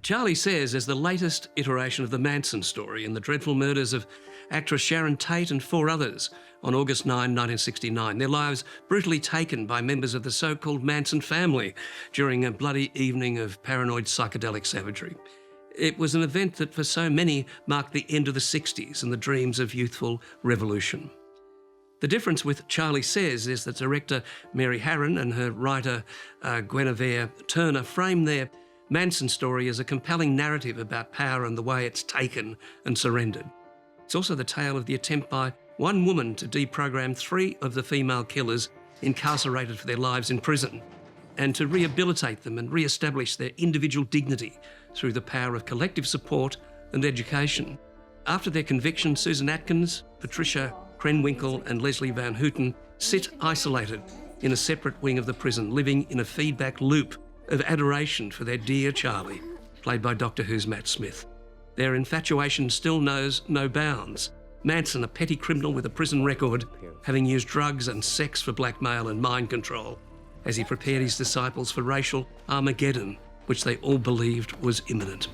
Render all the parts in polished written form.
Charlie Says is the latest iteration of the Manson story and the dreadful murders of actress Sharon Tate and 4 others on August 9, 1969. Their lives brutally taken by members of the so-called Manson family during a bloody evening of paranoid psychedelic savagery. It was an event that for so many marked the end of the 60s and the dreams of youthful revolution. The difference with Charlie Says is that director Mary Harron and her writer Guinevere Turner frame their Manson story as a compelling narrative about power and the way it's taken and surrendered. It's also the tale of the attempt by one woman to deprogram 3 of the female killers incarcerated for their lives in prison and to rehabilitate them and re-establish their individual dignity through the power of collective support and education. After their conviction, Susan Atkins, Patricia Krenwinkel and Leslie Van Houten sit isolated in a separate wing of the prison, living in a feedback loop of adoration for their dear Charlie, played by Doctor Who's Matt Smith. Their infatuation still knows no bounds. Manson, a petty criminal with a prison record, having used drugs and sex for blackmail and mind control as he prepared his disciples for racial Armageddon, which they all believed was imminent.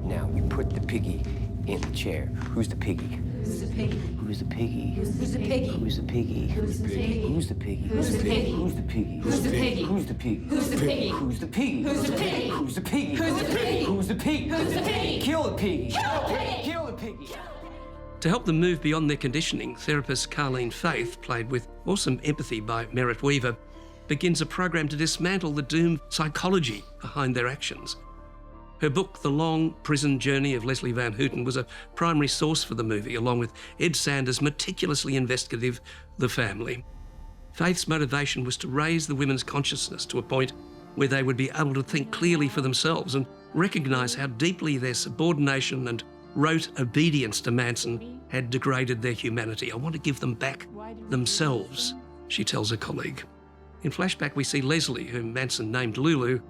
Now, we put the piggy in the chair. Who's the piggy? Who's the piggy? Who's the piggy? Who's the piggy? Who's the piggy? Who's the piggy? Who's the piggy? Who's the piggy? Who's the piggy? Who's the piggy? Who's the piggy? Who's the piggy? Who's the piggy? Who's the piggy? Who's the piggy? Who's the piggy? Who's the piggy? Who's the piggy? Kill the piggy! Kill the piggy! Kill the piggy! To help them move beyond their conditioning, therapist Carleen Faith, played with awesome empathy by Merritt Weaver, begins a program to dismantle the doomed psychology behind their actions. Her book, The Long Prison Journey of Leslie Van Houten, was a primary source for the movie, along with Ed Sanders' meticulously investigative The Family. Faith's motivation was to raise the women's consciousness to a point where they would be able to think clearly for themselves and recognise how deeply their subordination and rote obedience to Manson had degraded their humanity. I want to give them back themselves, she tells a colleague. In flashback, we see Leslie, whom Manson named Lulu,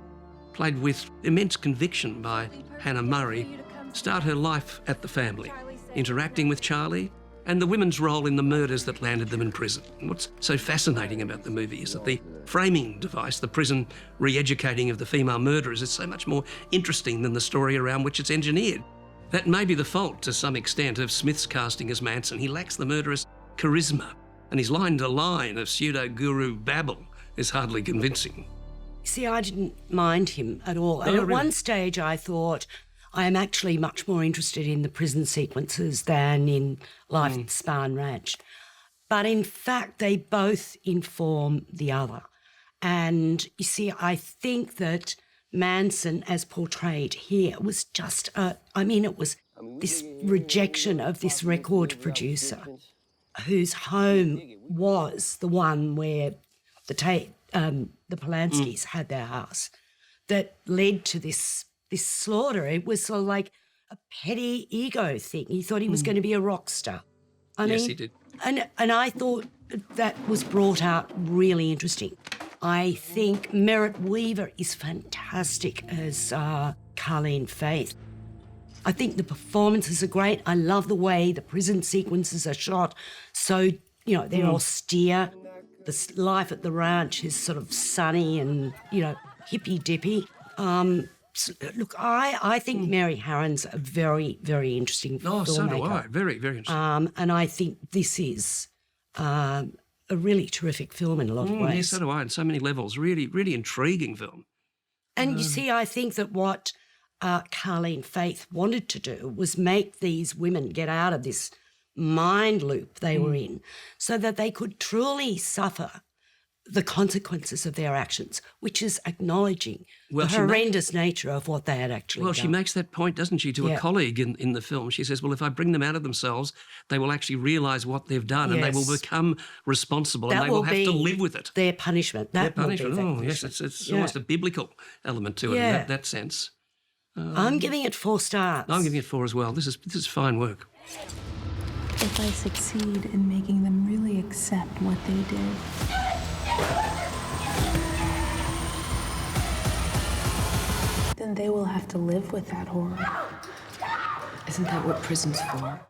played with immense conviction by Hannah Murray, start her life at the family, interacting with Charlie and the women's role in the murders that landed them in prison. And what's so fascinating about the movie is that the framing device, the prison re-educating of the female murderers, is so much more interesting than the story around which it's engineered. That may be the fault, to some extent, of Smith's casting as Manson. He lacks the murderous charisma, and his line-to-line of pseudo-guru babble is hardly convincing. See, I didn't mind him at all. And at one stage I thought, I am actually much more interested in the prison sequences than in Life at Spahn Ranch. But in fact, they both inform the other. And you see, I think that Manson, as portrayed here, was just, it was this rejection of this record producer whose home was the one where the Polanskis had their house, that led to this slaughter. It was sort of like a petty ego thing. He thought he was going to be a rock star. Yes, he did. And I thought that was brought out really interesting. I think Merritt Weaver is fantastic as Carleen Faith. I think the performances are great. I love the way the prison sequences are shot. So, they're austere. The life at the ranch is sort of sunny and, hippy-dippy. Look, I think Mary Harron's a very, very interesting filmmaker. So do I. Very, very interesting. And I think this is a really terrific film in a lot of ways. Yes, so do I, on so many levels. Really, really intriguing film. And you see, I think that what Carleen Faith wanted to do was make these women get out of this mind loop they were in so that they could truly suffer the consequences of their actions, which is acknowledging the horrendous nature of what they had actually done. She makes that point, doesn't she, to a colleague in the film. She says, well, if I bring them out of themselves, they will actually realise what they've done and they will become responsible and they will have to live with it. Their punishment. Their punishment. Yes, it's almost a biblical element to it in that sense. I'm giving it 4 stars. I'm giving it 4 as well. This is fine work. If I succeed in making them really accept what they did, then they will have to live with that horror. Isn't that what prison's for?